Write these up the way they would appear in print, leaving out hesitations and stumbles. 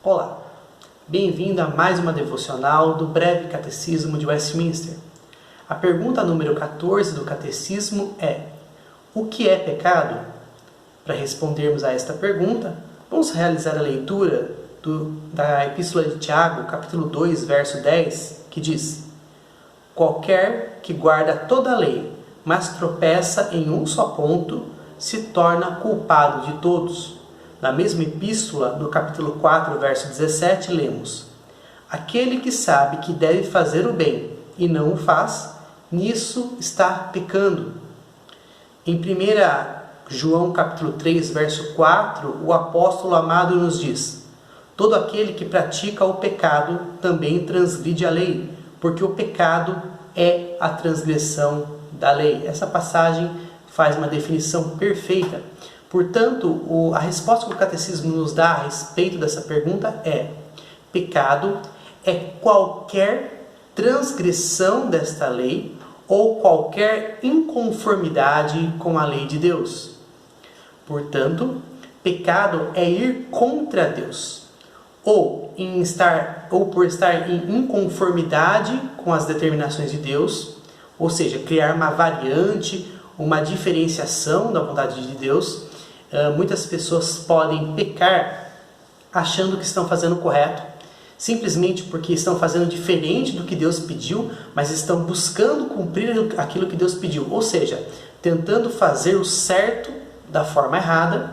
Olá, bem-vindo a mais uma devocional do Breve Catecismo de Westminster. A pergunta número 14 do Catecismo é: o que é pecado? Para respondermos a esta pergunta, vamos realizar a leitura da Epístola de Tiago, capítulo 2, verso 10, que diz: qualquer que guarda toda a lei, mas tropeça em um só ponto, se torna culpado de todos. Na mesma epístola, no capítulo 4, verso 17, lemos: aquele que sabe que deve fazer o bem e não o faz, nisso está pecando. Em 1 João capítulo 3, verso 4, o apóstolo amado nos diz: todo aquele que pratica o pecado também transgride a lei, porque o pecado é a transgressão da lei. Essa passagem faz uma definição perfeita. Portanto, a resposta que o Catecismo nos dá a respeito dessa pergunta é: pecado é qualquer transgressão desta lei ou qualquer inconformidade com a lei de Deus. Portanto, pecado é ir contra Deus, ou por estar em inconformidade com as determinações de Deus, ou seja, criar uma variante, uma diferenciação da vontade de Deus. Muitas pessoas podem pecar achando que estão fazendo o correto, simplesmente porque estão fazendo diferente do que Deus pediu, mas estão buscando cumprir aquilo que Deus pediu, ou seja, tentando fazer o certo da forma errada,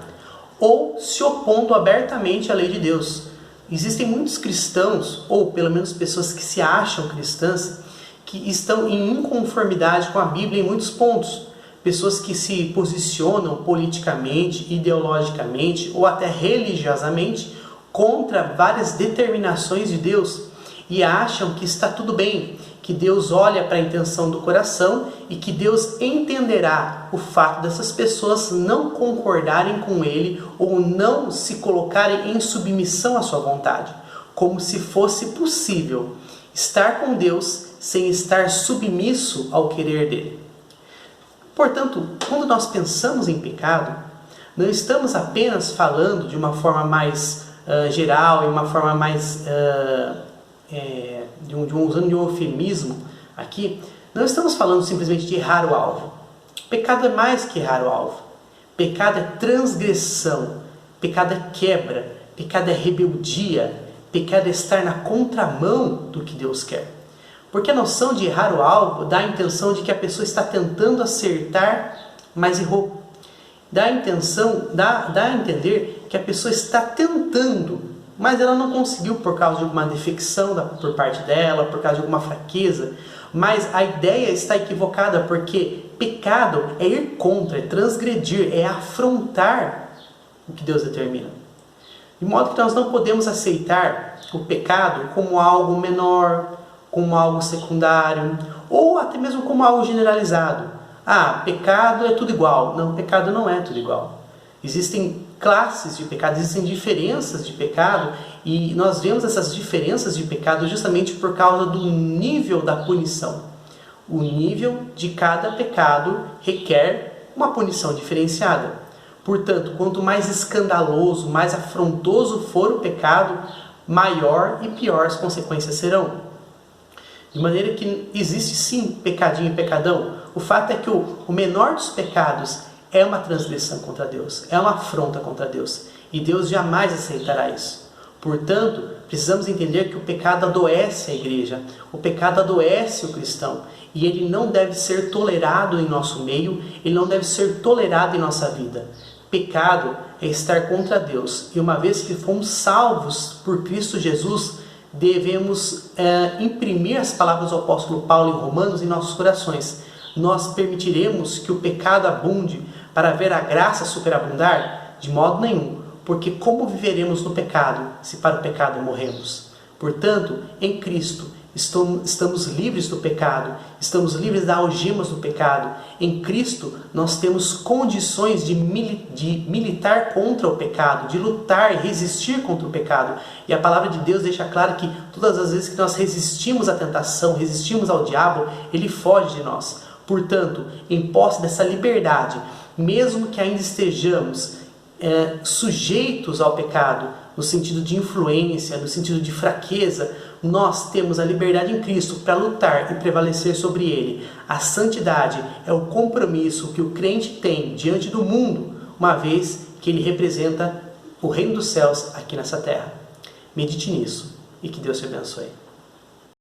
ou se opondo abertamente à lei de Deus. Existem muitos cristãos, ou pelo menos pessoas que se acham cristãs, que estão em inconformidade com a Bíblia em muitos pontos. Pessoas que se posicionam politicamente, ideologicamente ou até religiosamente contra várias determinações de Deus e acham que está tudo bem, que Deus olha para a intenção do coração e que Deus entenderá o fato dessas pessoas não concordarem com Ele ou não se colocarem em submissão à sua vontade, como se fosse possível estar com Deus sem estar submisso ao querer dele. Portanto, quando nós pensamos em pecado, não estamos apenas falando de uma forma mais geral e uma forma mais usando de um eufemismo aqui. Não estamos falando simplesmente de errar o alvo. Pecado é mais que errar o alvo. Pecado é transgressão, pecado é quebra, pecado é rebeldia, pecado é estar na contramão do que Deus quer. Porque a noção de errar o alvo dá a intenção de que a pessoa está tentando acertar, mas errou. Dá a entender que a pessoa está tentando, mas ela não conseguiu por causa de alguma defecção por parte dela, por causa de alguma fraqueza. Mas a ideia está equivocada, porque pecado é ir contra, é transgredir, é afrontar o que Deus determina. De modo que nós não podemos aceitar o pecado como algo menor, como algo secundário, ou até mesmo como algo generalizado. Pecado é tudo igual. Não, pecado não é tudo igual. Existem classes de pecado, existem diferenças de pecado, e nós vemos essas diferenças de pecado justamente por causa do nível da punição. O nível de cada pecado requer uma punição diferenciada. Portanto, quanto mais escandaloso, mais afrontoso for o pecado, maior e pior as consequências serão. De maneira que existe sim pecadinho e pecadão. O fato é que o menor dos pecados é uma transgressão contra Deus, é uma afronta contra Deus. E Deus jamais aceitará isso. Portanto, precisamos entender que o pecado adoece a igreja, o pecado adoece o cristão. E ele não deve ser tolerado em nosso meio, ele não deve ser tolerado em nossa vida. Pecado é estar contra Deus. E uma vez que fomos salvos por Cristo Jesus, devemos imprimir as palavras do apóstolo Paulo em Romanos em nossos corações. Nós permitiremos que o pecado abunde para ver a graça superabundar? De modo nenhum, porque como viveremos no pecado se para o pecado morremos? Portanto, em Cristo estamos livres do pecado, estamos livres das algemas do pecado. Em Cristo nós temos condições de militar contra o pecado, de lutar e resistir contra o pecado. E a palavra de Deus deixa claro que todas as vezes que nós resistimos à tentação, resistimos ao diabo, ele foge de nós. Portanto, em posse dessa liberdade, mesmo que ainda estejamos sujeitos ao pecado, no sentido de influência, no sentido de fraqueza, nós temos a liberdade em Cristo para lutar e prevalecer sobre ele. A santidade é o compromisso que o crente tem diante do mundo, uma vez que ele representa o reino dos céus aqui nessa terra. Medite nisso e que Deus te abençoe.